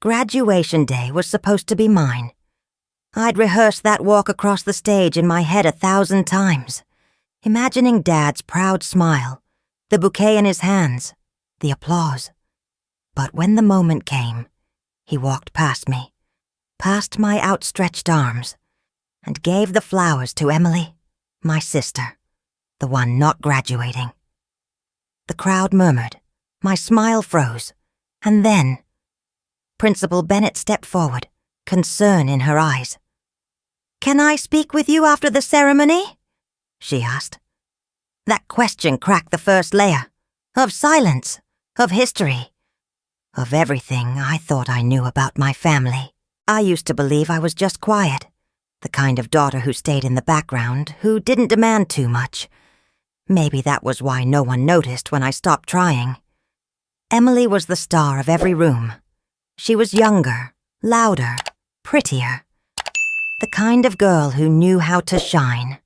Graduation day was supposed to be mine. I'd rehearsed that walk across the stage in my head 1,000 times, imagining Dad's proud smile, the bouquet in his hands, the applause. But when the moment came, he walked past me, past my outstretched arms, and gave the flowers to Emily, my sister, the one not graduating. The crowd murmured, my smile froze, and then Principal Bennett stepped forward, concern in her eyes. "Can I speak with you after the ceremony?" she asked. That question cracked the first layer, of silence, of history, of everything I thought I knew about my family. I used to believe I was just quiet, the kind of daughter who stayed in the background, who didn't demand too much. Maybe that was why no one noticed when I stopped trying. Emily was the star of every room. She was younger, louder, prettier. The kind of girl who knew how to shine.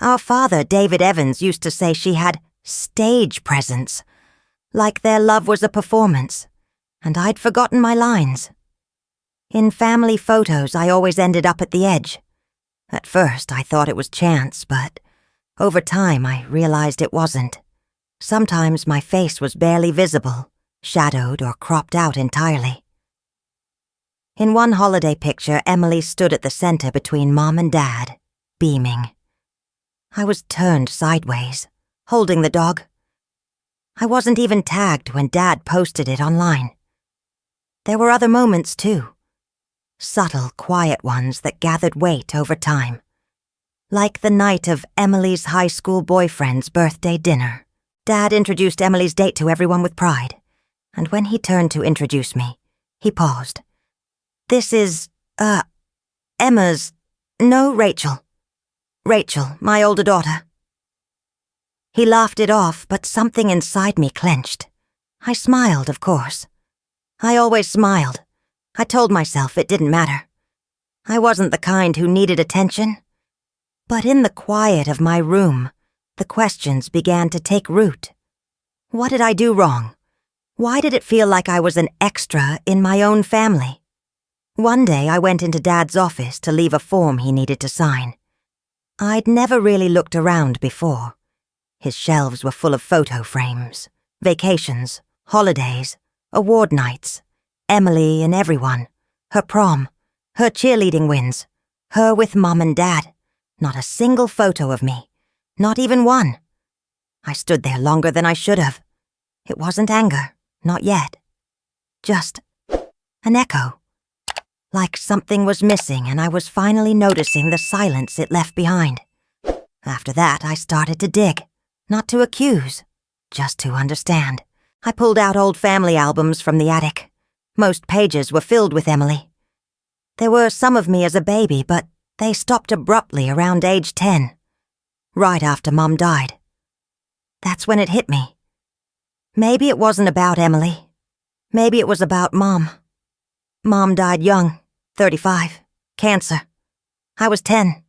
Our father, David Evans, used to say she had stage presence, like their love was a performance, and I'd forgotten my lines. In family photos, I always ended up at the edge. At first, I thought it was chance, but over time, I realized it wasn't. Sometimes my face was barely visible, shadowed or cropped out entirely. In one holiday picture, Emily stood at the center between Mom and Dad, beaming. I was turned sideways, holding the dog. I wasn't even tagged when Dad posted it online. There were other moments, too. Subtle, quiet ones that gathered weight over time. Like the night of Emily's high school boyfriend's birthday dinner. Dad introduced Emily's date to everyone with pride, and when he turned to introduce me, he paused. "This is, Emma's, no, Rachel. Rachel, my older daughter." He laughed it off, but something inside me clenched. I smiled, of course. I always smiled. I told myself it didn't matter. I wasn't the kind who needed attention. But in the quiet of my room, the questions began to take root. What did I do wrong? Why did it feel like I was an extra in my own family? One day I went into Dad's office to leave a form he needed to sign. I'd never really looked around before. His shelves were full of photo frames, vacations, holidays, award nights, Emily and everyone, her prom, her cheerleading wins, her with Mom and Dad. Not a single photo of me, not even one. I stood there longer than I should have. It wasn't anger, not yet. Just an echo. Like something was missing and I was finally noticing the silence it left behind. After that, I started to dig, not to accuse, just to understand. I pulled out old family albums from the attic. Most pages were filled with Emily. There were some of me as a baby, but they stopped abruptly around age 10, right after Mom died. That's when it hit me. Maybe it wasn't about Emily. Maybe it was about Mom. Mom died young, 35, cancer. I was 10.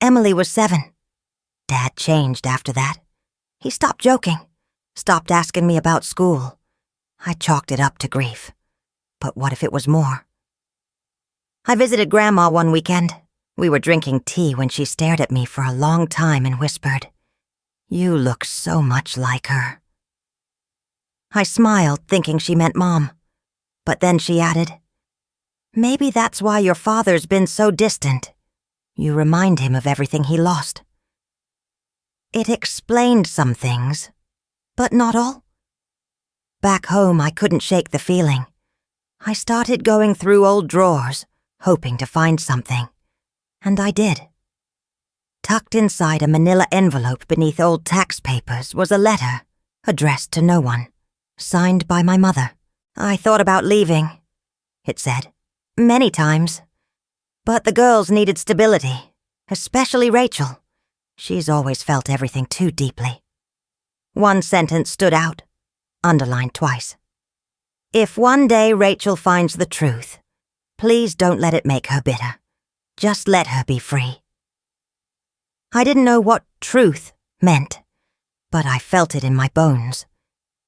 Emily was 7. Dad changed after that. He stopped joking, stopped asking me about school. I chalked it up to grief. But what if it was more? I visited Grandma one weekend. We were drinking tea when she stared at me for a long time and whispered, "You look so much like her." I smiled, thinking she meant Mom. But then she added, "Maybe that's why your father's been so distant. You remind him of everything he lost." It explained some things, but not all. Back home, I couldn't shake the feeling. I started going through old drawers, hoping to find something. And I did. Tucked inside a manila envelope beneath old tax papers was a letter, addressed to no one, signed by my mother. "I thought about leaving," it said, "many times. But the girls needed stability, especially Rachel. She's always felt everything too deeply." One sentence stood out, underlined twice. "If one day Rachel finds the truth, please don't let it make her bitter. Just let her be free." I didn't know what truth meant, but I felt it in my bones.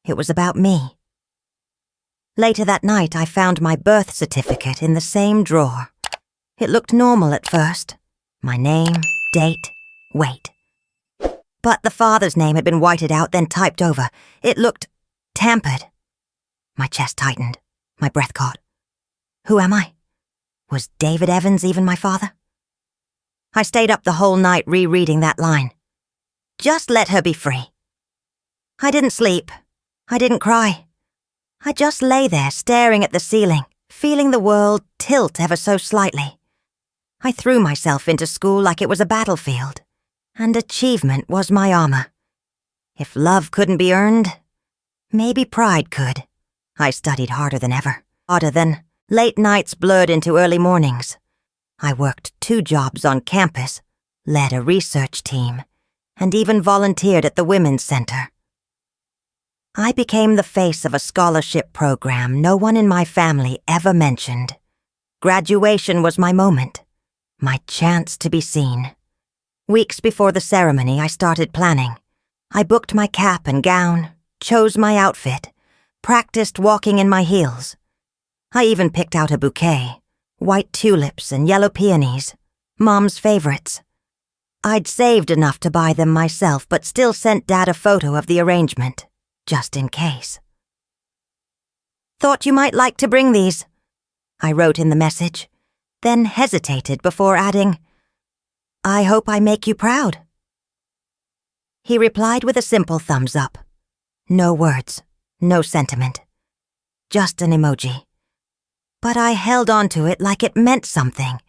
It was about me. Later that night, I found my birth certificate in the same drawer. It looked normal at first. My name, date, weight. But the father's name had been whited out, then typed over. It looked tampered. My chest tightened. My breath caught. Who am I? Was David Evans even my father? I stayed up the whole night rereading that line. Just let her be free. I didn't sleep. I didn't cry. I just lay there staring at the ceiling, feeling the world tilt ever so slightly. I threw myself into school like it was a battlefield, and achievement was my armor. If love couldn't be earned, maybe pride could. I studied harder than ever, harder than late nights blurred into early mornings. I worked 2 jobs on campus, led a research team, and even volunteered at the Women's Center. I became the face of a scholarship program no one in my family ever mentioned. Graduation was my moment, my chance to be seen. Weeks before the ceremony, I started planning. I booked my cap and gown, chose my outfit, practiced walking in my heels. I even picked out a bouquet, white tulips and yellow peonies, Mom's favorites. I'd saved enough to buy them myself, but still sent Dad a photo of the arrangement, just in case. Thought you might like to bring these, I wrote in the message, then hesitated before adding, I hope I make you proud. He replied with a simple thumbs up. No words, no sentiment, just an emoji. But I held on to it like it meant something,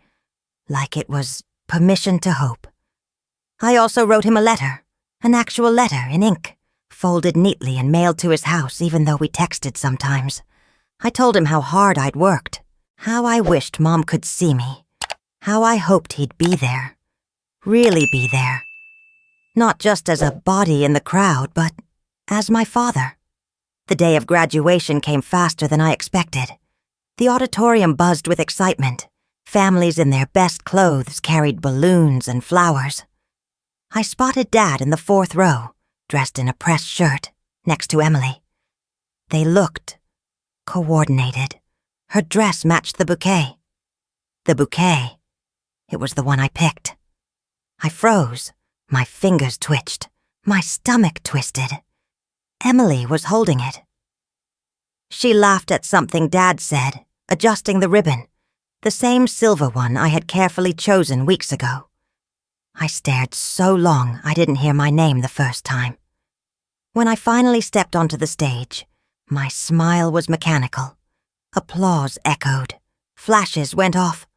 like it was permission to hope. I also wrote him a letter, an actual letter in ink, folded neatly and mailed to his house even though we texted sometimes. I told him how hard I'd worked, how I wished Mom could see me, how I hoped he'd be there, really be there. Not just as a body in the crowd, but as my father. The day of graduation came faster than I expected. The auditorium buzzed with excitement. Families in their best clothes carried balloons and flowers. I spotted Dad in the 4th row, dressed in a pressed shirt, next to Emily. They looked coordinated. Her dress matched the bouquet. The bouquet. It was the one I picked. I froze. My fingers twitched. My stomach twisted. Emily was holding it. She laughed at something Dad said, adjusting the ribbon, the same silver one I had carefully chosen weeks ago. I stared so long I didn't hear my name the first time. When I finally stepped onto the stage, my smile was mechanical. Applause echoed. Flashes went off.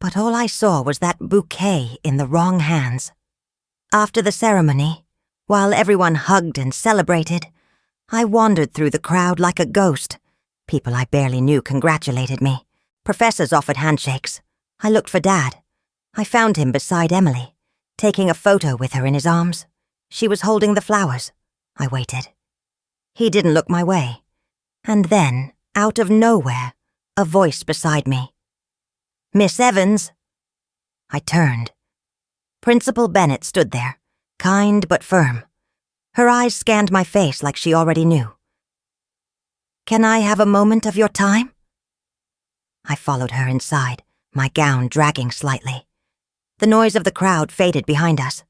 But all I saw was that bouquet in the wrong hands. After the ceremony, while everyone hugged and celebrated, I wandered through the crowd like a ghost. People I barely knew congratulated me. Professors offered handshakes. I looked for Dad. I found him beside Emily, taking a photo with her in his arms. She was holding the flowers. I waited. He didn't look my way. And then, out of nowhere, a voice beside me. Miss Evans. I turned. Principal Bennett stood there, kind but firm. Her eyes scanned my face like she already knew. Can I have a moment of your time? I followed her inside, my gown dragging slightly. The noise of the crowd faded behind us.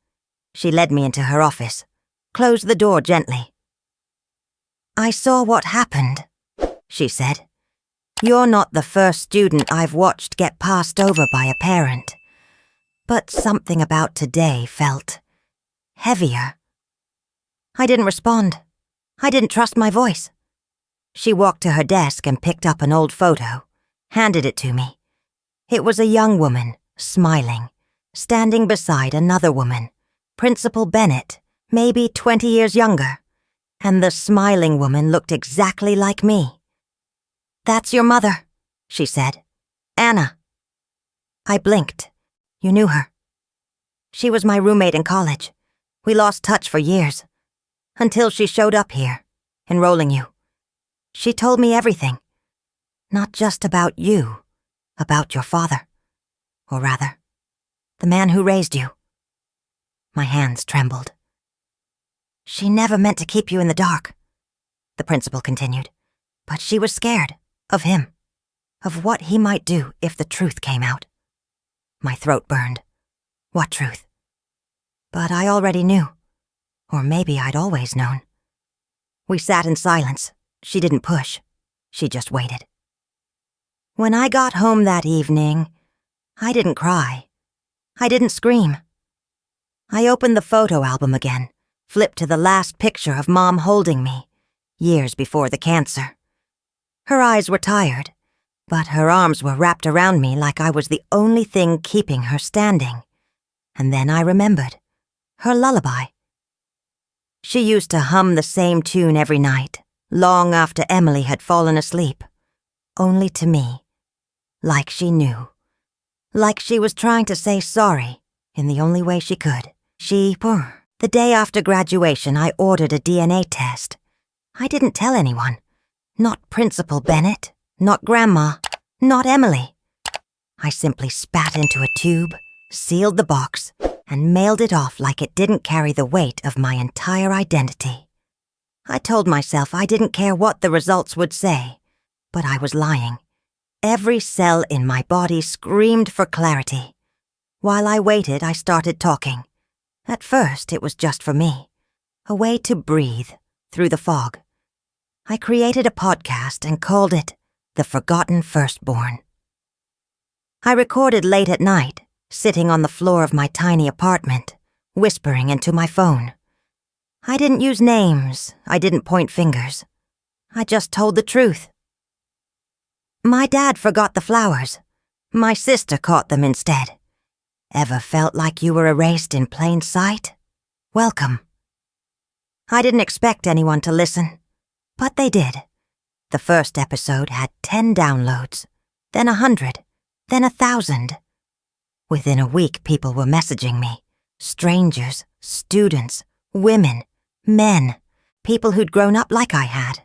She led me into her office, closed the door gently. I saw what happened, she said. You're not the first student I've watched get passed over by a parent. But something about today felt heavier. I didn't respond. I didn't trust my voice. She walked to her desk and picked up an old photo, handed it to me. It was a young woman, smiling, standing beside another woman, Principal Bennett, maybe 20 years younger, and the smiling woman looked exactly like me. That's your mother, she said. Anna. I blinked. You knew her. She was my roommate in college. We lost touch for years. Until she showed up here, enrolling you. She told me everything. Not just about you, about your father. Or rather, the man who raised you. My hands trembled. She never meant to keep you in the dark, the principal continued. But she was scared of him, of what he might do if the truth came out. My throat burned. What truth? But I already knew. Or maybe I'd always known. We sat in silence. She didn't push. She just waited. When I got home that evening, I didn't cry. I didn't scream. I opened the photo album again, flipped to the last picture of Mom holding me, years before the cancer. Her eyes were tired, but her arms were wrapped around me like I was the only thing keeping her standing. And then I remembered her lullaby. She used to hum the same tune every night, long after Emily had fallen asleep, only to me, like she knew. Like she was trying to say sorry in the only way she could. The day after graduation, I ordered a DNA test. I didn't tell anyone. Not Principal Bennett, not Grandma, not Emily. I simply spat into a tube, sealed the box, and mailed it off like it didn't carry the weight of my entire identity. I told myself I didn't care what the results would say, but I was lying. Every cell in my body screamed for clarity. While I waited, I started talking. At first, it was just for me, a way to breathe through the fog. I created a podcast and called it The Forgotten Firstborn. I recorded late at night, sitting on the floor of my tiny apartment, whispering into my phone. I didn't use names, I didn't point fingers. I just told the truth. My dad forgot the flowers. My sister caught them instead. Ever felt like you were erased in plain sight? Welcome. I didn't expect anyone to listen, but they did. The first episode had 10 downloads, then 100, then 1,000. Within a week, people were messaging me. Strangers, students, women, men, people who'd grown up like I had.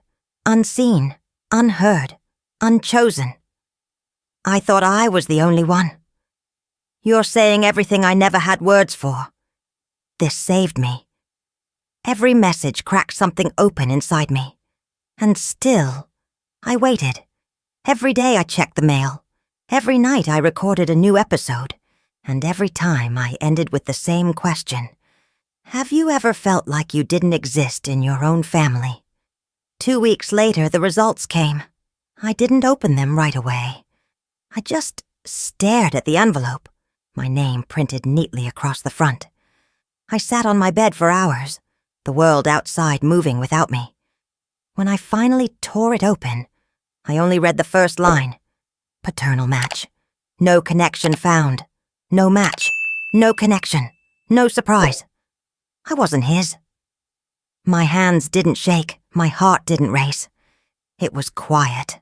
Unseen, unheard, unchosen. I thought I was the only one. You're saying everything I never had words for. This saved me. Every message cracked something open inside me. And still, I waited. Every day I checked the mail. Every night I recorded a new episode. And every time I ended with the same question. Have you ever felt like you didn't exist in your own family? 2 weeks later, the results came. I didn't open them right away. I just stared at the envelope, my name printed neatly across the front. I sat on my bed for hours, the world outside moving without me. When I finally tore it open, I only read the first line. Paternal match. No connection found. No match. No connection. No surprise. I wasn't his. My hands didn't shake. My heart didn't race. It was quiet.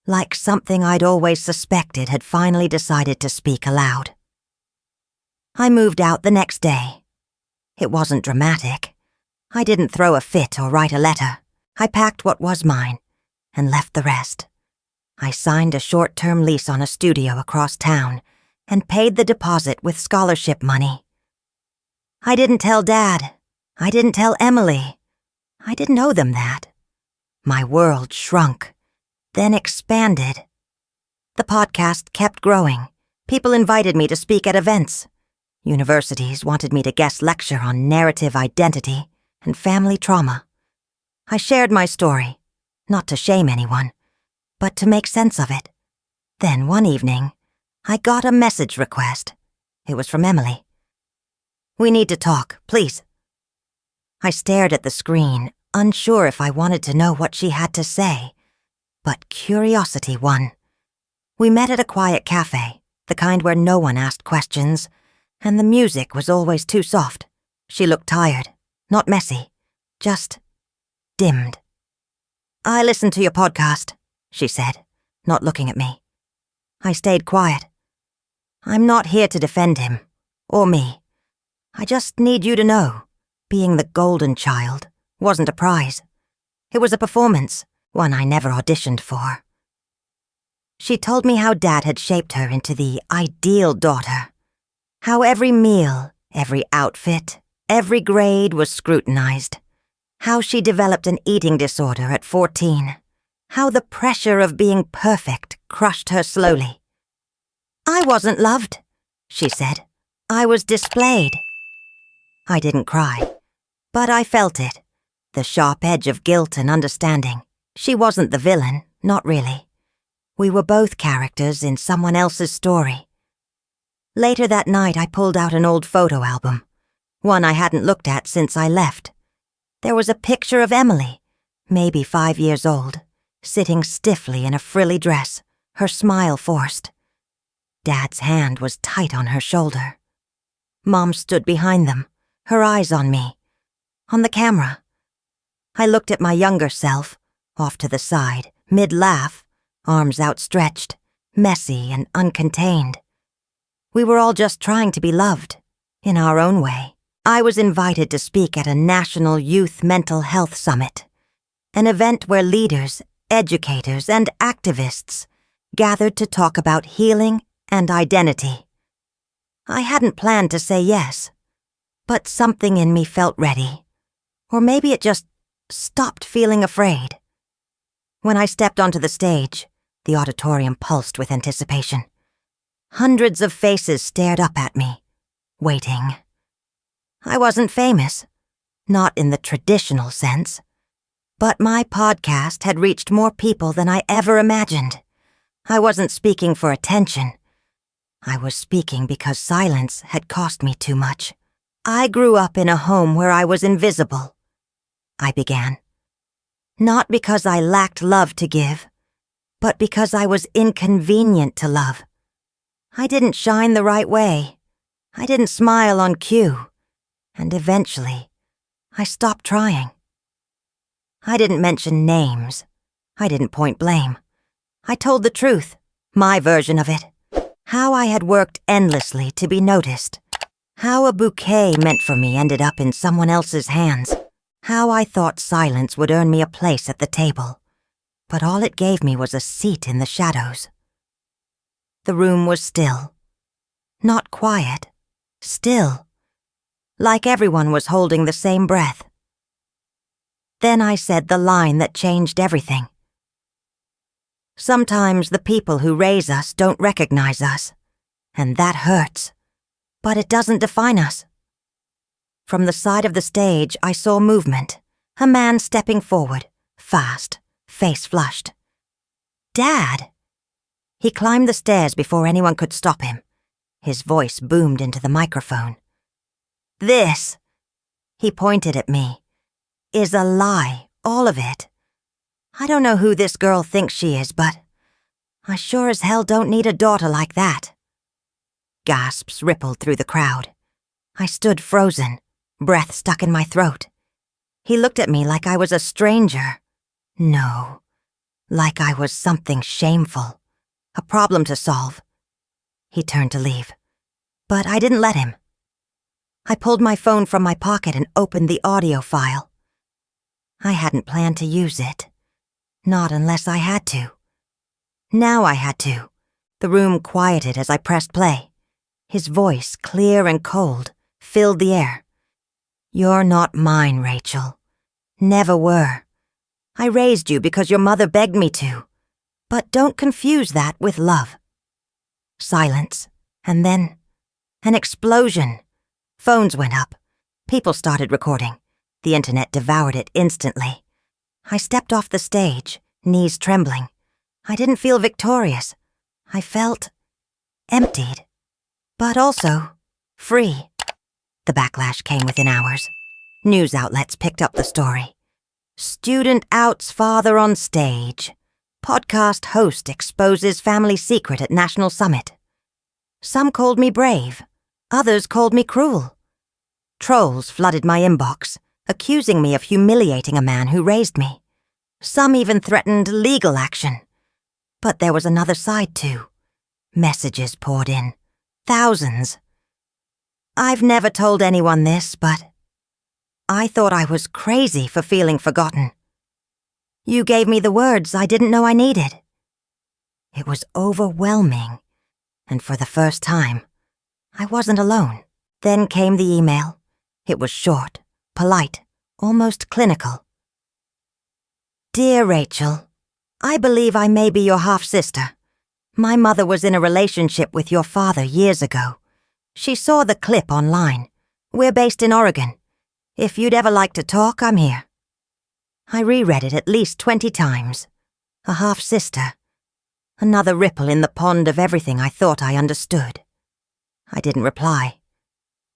Like something I'd always suspected had finally decided to speak aloud. I moved out the next day. It wasn't dramatic. I didn't throw a fit or write a letter. I packed what was mine and left the rest. I signed a short-term lease on a studio across town and paid the deposit with scholarship money. I didn't tell Dad. I didn't tell Emily. I didn't owe them that. My world shrunk, then expanded. The podcast kept growing. People invited me to speak at events. Universities wanted me to guest lecture on narrative identity and family trauma. I shared my story, not to shame anyone, but to make sense of it. Then one evening, I got a message request. It was from Emily. We need to talk, please. I stared at the screen, unsure if I wanted to know what she had to say, but curiosity won. We met at a quiet cafe, the kind where no one asked questions, and the music was always too soft. She looked tired, not messy, just dimmed. I listened to your podcast, she said, not looking at me. I stayed quiet. I'm not here to defend him, or me. I just need you to know, being the golden child wasn't a prize. It was a performance, one I never auditioned for. She told me how Dad had shaped her into the ideal daughter. How every meal, every outfit, every grade was scrutinized. How she developed an eating disorder at 14. How the pressure of being perfect crushed her slowly. "I wasn't loved," she said. "I was displayed." I didn't cry, but I felt it, the sharp edge of guilt and understanding. She wasn't the villain, not really. We were both characters in someone else's story. Later that night, I pulled out an old photo album, one I hadn't looked at since I left. There was a picture of Emily, maybe 5 years old, sitting stiffly in a frilly dress, her smile forced. Dad's hand was tight on her shoulder. Mom stood behind them, her eyes on me, on the camera. I looked at my younger self, off to the side, mid-laugh, arms outstretched, messy and uncontained. We were all just trying to be loved, in our own way. I was invited to speak at a national youth mental health summit, an event where leaders, educators, and activists gathered to talk about healing and identity. I hadn't planned to say yes, but something in me felt ready. Or maybe it just stopped feeling afraid. When I stepped onto the stage, the auditorium pulsed with anticipation. Hundreds of faces stared up at me, waiting. I wasn't famous, not in the traditional sense, but my podcast had reached more people than I ever imagined. I wasn't speaking for attention. I was speaking because silence had cost me too much. I grew up in a home where I was invisible, I began. Not because I lacked love to give, but because I was inconvenient to love. I didn't shine the right way. I didn't smile on cue. And eventually, I stopped trying. I didn't mention names. I didn't point blame. I told the truth, my version of it. How I had worked endlessly to be noticed. How a bouquet meant for me ended up in someone else's hands. How I thought silence would earn me a place at the table. But all it gave me was a seat in the shadows. The room was still. Not quiet. Still. Like everyone was holding the same breath. Then I said the line that changed everything. Sometimes the people who raise us don't recognize us, and that hurts. But it doesn't define us. From the side of the stage, I saw movement. A man stepping forward, fast, face flushed. "Dad!" He climbed the stairs before anyone could stop him. His voice boomed into the microphone. "This," he pointed at me, "is a lie, all of it. I don't know who this girl thinks she is, but I sure as hell don't need a daughter like that." Gasps rippled through the crowd. I stood frozen, breath stuck in my throat. He looked at me like I was a stranger. No, like I was something shameful, a problem to solve. He turned to leave, but I didn't let him. I pulled my phone from my pocket and opened the audio file. I hadn't planned to use it. Not unless I had to. Now I had to. The room quieted as I pressed play. His voice, clear and cold, filled the air. "You're not mine, Rachel. Never were. I raised you because your mother begged me to. But don't confuse that with love." Silence, and then an explosion. Phones went up. People started recording. The internet devoured it instantly. I stepped off the stage, knees trembling. I didn't feel victorious. I felt emptied, but also free. The backlash came within hours. News outlets picked up the story. "Student outs father on stage. Podcast host exposes family secret at National Summit." Some called me brave. Others called me cruel. Trolls flooded my inbox, accusing me of humiliating a man who raised me. Some even threatened legal action. But there was another side too. Messages poured in. Thousands. I've never told anyone this, but I thought I was crazy for feeling forgotten. You gave me the words I didn't know I needed. It was overwhelming, and for the first time, I wasn't alone. Then came the email. It was short, polite, almost clinical. "Dear Rachel, I believe I may be your half-sister. My mother was in a relationship with your father years ago. She saw the clip online. We're based in Oregon. If you'd ever like to talk, I'm here." I reread it at least 20 times. A half-sister. Another ripple in the pond of everything I thought I understood. I didn't reply.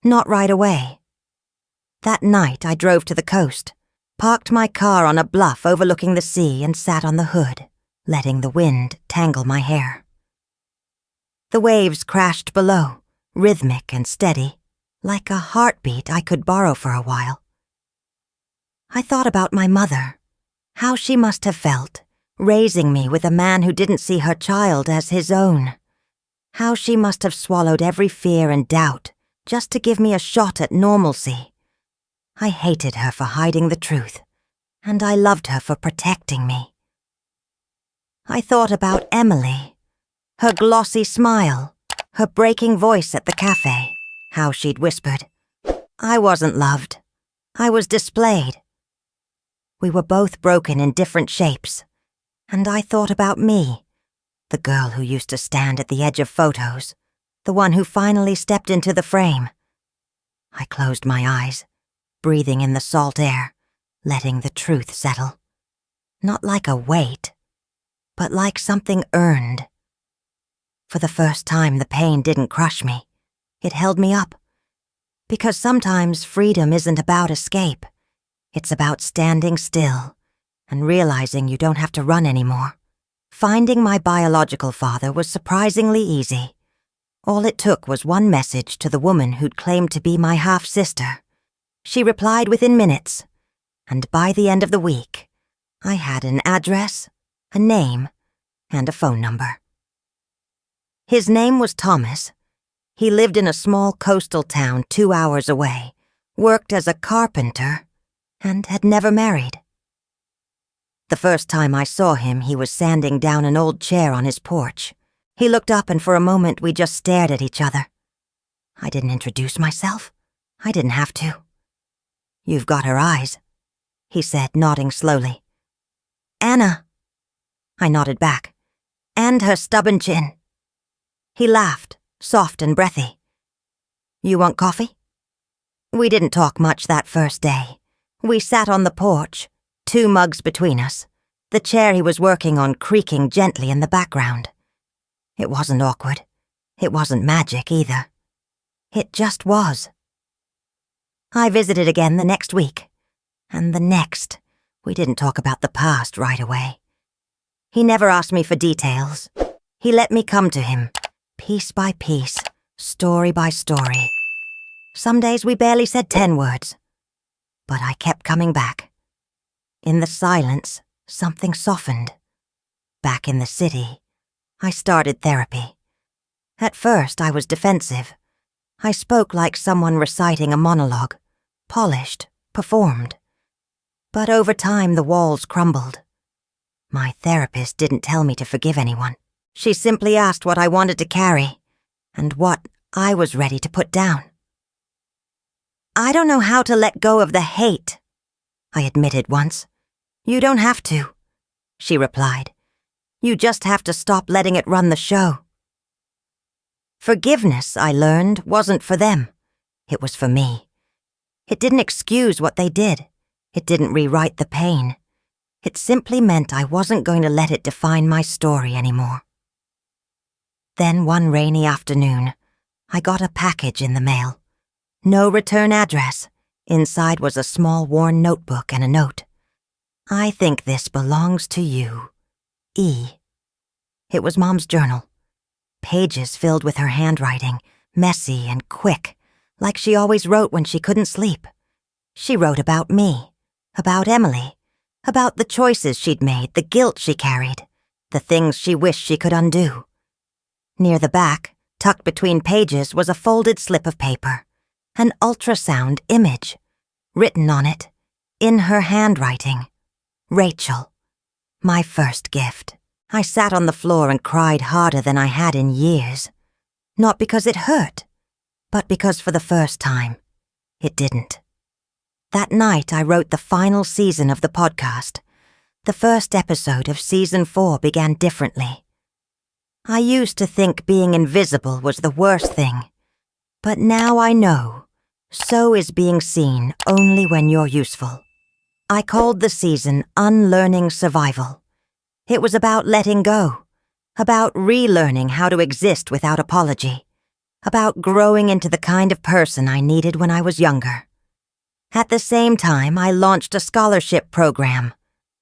Not right away. That night I drove to the coast, parked my car on a bluff overlooking the sea and sat on the hood, letting the wind tangle my hair. The waves crashed below, rhythmic and steady, like a heartbeat I could borrow for a while. I thought about my mother, how she must have felt, raising me with a man who didn't see her child as his own. How she must have swallowed every fear and doubt just to give me a shot at normalcy. I hated her for hiding the truth, and I loved her for protecting me. I thought about Emily, her glossy smile, her breaking voice at the cafe, how she'd whispered, "I wasn't loved. I was displayed." We were both broken in different shapes, and I thought about me, the girl who used to stand at the edge of photos, the one who finally stepped into the frame. I closed my eyes, breathing in the salt air, letting the truth settle. Not like a weight, but like something earned. For the first time, the pain didn't crush me. It held me up. Because sometimes freedom isn't about escape. It's about standing still and realizing you don't have to run anymore. Finding my biological father was surprisingly easy. All it took was one message to the woman who'd claimed to be my half-sister. She replied within minutes, and by the end of the week, I had an address, a name, and a phone number. His name was Thomas. He lived in a small coastal town 2 hours away, worked as a carpenter, and had never married. The first time I saw him, he was sanding down an old chair on his porch. He looked up and for a moment we just stared at each other. I didn't introduce myself. I didn't have to. "You've got her eyes," he said, nodding slowly. "Anna." I nodded back. "And her stubborn chin." He laughed, soft and breathy. "You want coffee?" We didn't talk much that first day. We sat on the porch, 2 mugs between us, the chair he was working on creaking gently in the background. It wasn't awkward. It wasn't magic either. It just was. I visited again the next week. And the next. We didn't talk about the past right away. He never asked me for details. He let me come to him, piece by piece, story by story. Some days we barely said 10 words. But I kept coming back. In the silence, something softened. Back in the city, I started therapy. At first, I was defensive. I spoke like someone reciting a monologue, polished, performed. But over time, the walls crumbled. My therapist didn't tell me to forgive anyone. She simply asked what I wanted to carry, and what I was ready to put down. "I don't know how to let go of the hate," I admitted once. "You don't have to," she replied. "You just have to stop letting it run the show." Forgiveness, I learned, wasn't for them. It was for me. It didn't excuse what they did. It didn't rewrite the pain. It simply meant I wasn't going to let it define my story anymore. Then one rainy afternoon, I got a package in the mail. No return address. Inside was a small worn notebook and a note. "I think this belongs to you. E." It was Mom's journal. Pages filled with her handwriting, messy and quick, like she always wrote when she couldn't sleep. She wrote about me, about Emily, about the choices she'd made, the guilt she carried, the things she wished she could undo. Near the back, tucked between pages, was a folded slip of paper. An ultrasound image. Written on it, in her handwriting, "Rachel, my first gift." I sat on the floor and cried harder than I had in years. Not because it hurt, but because for the first time, it didn't. That night I wrote the final season of the podcast, The first episode of Season 4 began differently. I used to think being invisible was the worst thing, but now I know, so is being seen only when you're useful. I called the season Unlearning Survival. It was about letting go, about relearning how to exist without apology, about growing into the kind of person I needed when I was younger. At the same time, I launched a scholarship program,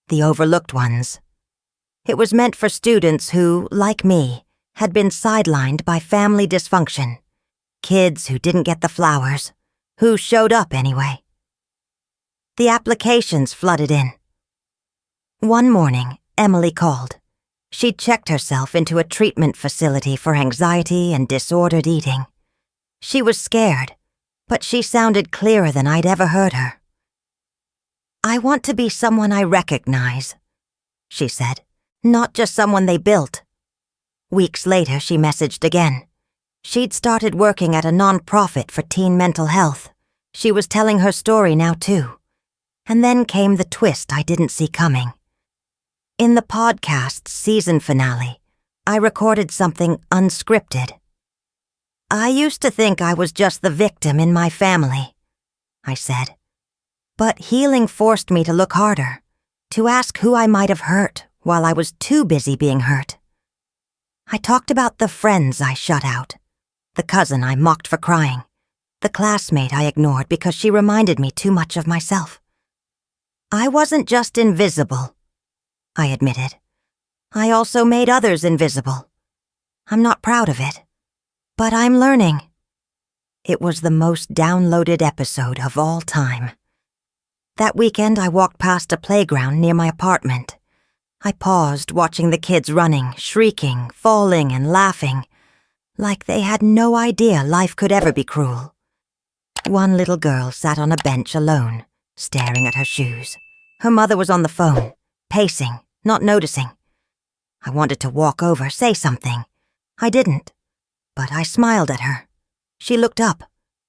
The Overlooked Ones. It was meant for students who, like me, had been sidelined by family dysfunction, kids who didn't get the flowers, who showed up anyway. The applications flooded in. One morning, Emily called. She'd checked herself into a treatment facility for anxiety and disordered eating. She was scared, but she sounded clearer than I'd ever heard her. "I want to be someone I recognize," she said, "not just someone they built." Weeks later, she messaged again. She'd started working at a nonprofit for teen mental health. She was telling her story now, too. And then came the twist I didn't see coming. In the podcast's season finale, I recorded something unscripted. "I used to think I was just the victim in my family," I said. But healing forced me to look harder, to ask who I might have hurt while I was too busy being hurt. I talked about the friends I shut out, the cousin I mocked for crying, the classmate I ignored because she reminded me too much of myself. I wasn't just invisible, I admitted. I also made others invisible. I'm not proud of it, but I'm learning. It was the most downloaded episode of all time. That weekend, I walked past a playground near my apartment. I paused, watching the kids running, shrieking, falling, and laughing, like they had no idea life could ever be cruel. One little girl sat on a bench alone, staring at her shoes. Her mother was on the phone, pacing, not noticing. I wanted to walk over, say something. I didn't, but I smiled at her. She looked up,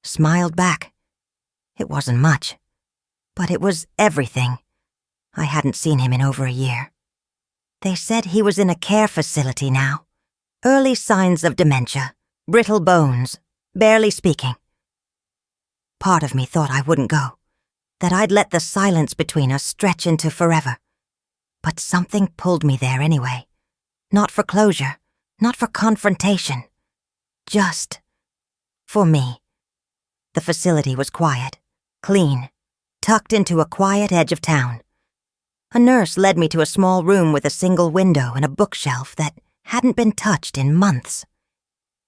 smiled back. It wasn't much, but it was everything. I hadn't seen him in over a year. They said he was in a care facility now. Early signs of dementia, brittle bones, barely speaking. Part of me thought I wouldn't go, that I'd let the silence between us stretch into forever. But something pulled me there anyway. Not for closure, not for confrontation. Just for me. The facility was quiet, clean, tucked into a quiet edge of town. A nurse led me to a small room with a single window and a bookshelf that hadn't been touched in months.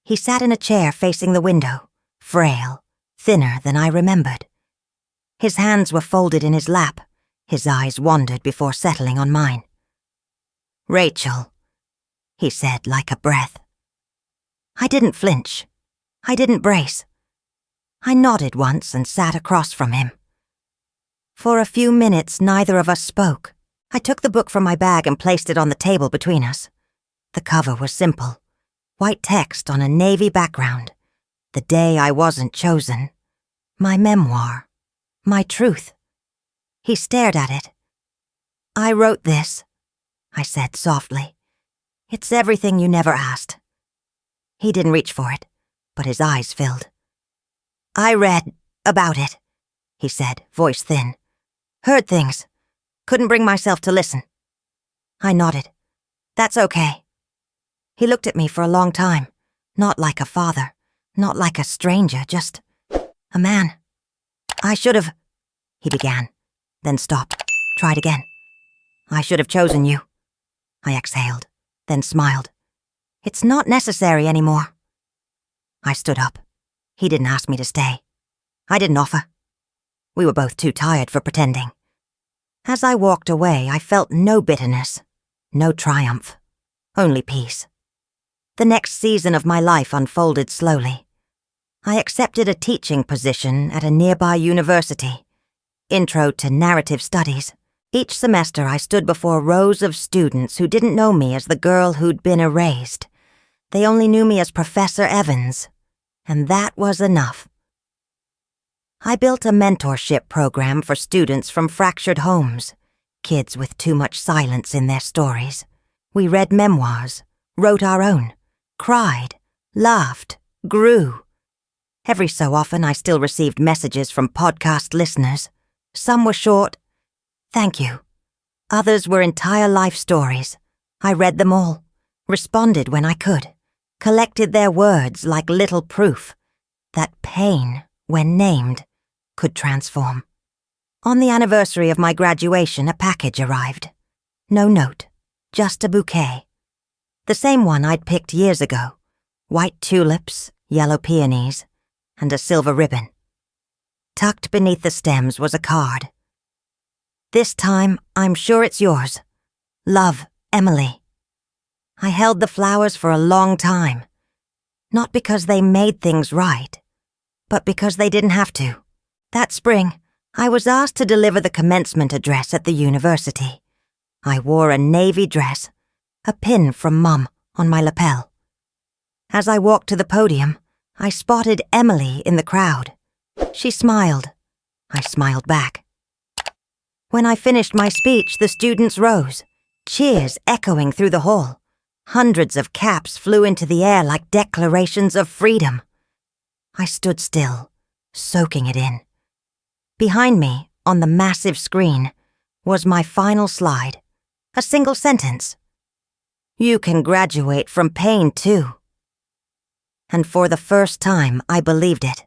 He sat in a chair facing the window, frail, thinner than I remembered. His hands were folded in his lap. His eyes wandered before settling on mine. "Rachel," he said like a breath. I didn't flinch. I didn't brace. I nodded once and sat across from him. For a few minutes, neither of us spoke. I took the book from my bag and placed it on the table between us. The cover was simple. White text on a navy background. The day I wasn't chosen. My memoir. My truth. He stared at it. "I wrote this," I said softly. "It's everything you never asked." He didn't reach for it, but his eyes filled. "I read about it," he said, voice thin. "Heard things. Couldn't bring myself to listen." I nodded. "That's okay." He looked at me for a long time, not like a father, not like a stranger, just a man. "I should have," he began, then stopped, tried again. "I should have chosen you." I exhaled, then smiled. "It's not necessary anymore." I stood up. He didn't ask me to stay. I didn't offer. We were both too tired for pretending. As I walked away, I felt no bitterness, no triumph, only peace. The next season of my life unfolded slowly. I accepted a teaching position at a nearby university. Intro to Narrative Studies. Each semester I stood before rows of students who didn't know me as the girl who'd been erased. They only knew me as Professor Evans, and that was enough. I built a mentorship program for students from fractured homes, Kids with too much silence in their stories. We read memoirs, wrote our own, cried, laughed, grew. Every so often I still received messages from podcast listeners. Some were short, "Thank you." Others were entire life stories. I read them all, responded when I could, collected their words like little proof that pain, when named, could transform. On the anniversary of my graduation, a package arrived. No note, just a bouquet. The same one I'd picked years ago. White tulips, yellow peonies, and a silver ribbon. Tucked beneath the stems was a card. "This time, I'm sure it's yours. Love, Emily." I held the flowers for a long time. Not because they made things right, but because they didn't have to. That spring, I was asked to deliver the commencement address at the university. I wore a navy dress, a pin from Mum on my lapel. As I walked to the podium, I spotted Emily in the crowd. She smiled. I smiled back. When I finished my speech, the students rose, cheers echoing through the hall. Hundreds of caps flew into the air like declarations of freedom. I stood still, soaking it in. Behind me, on the massive screen, was my final slide. A single sentence. "You can graduate from pain, too." And for the first time, I believed it.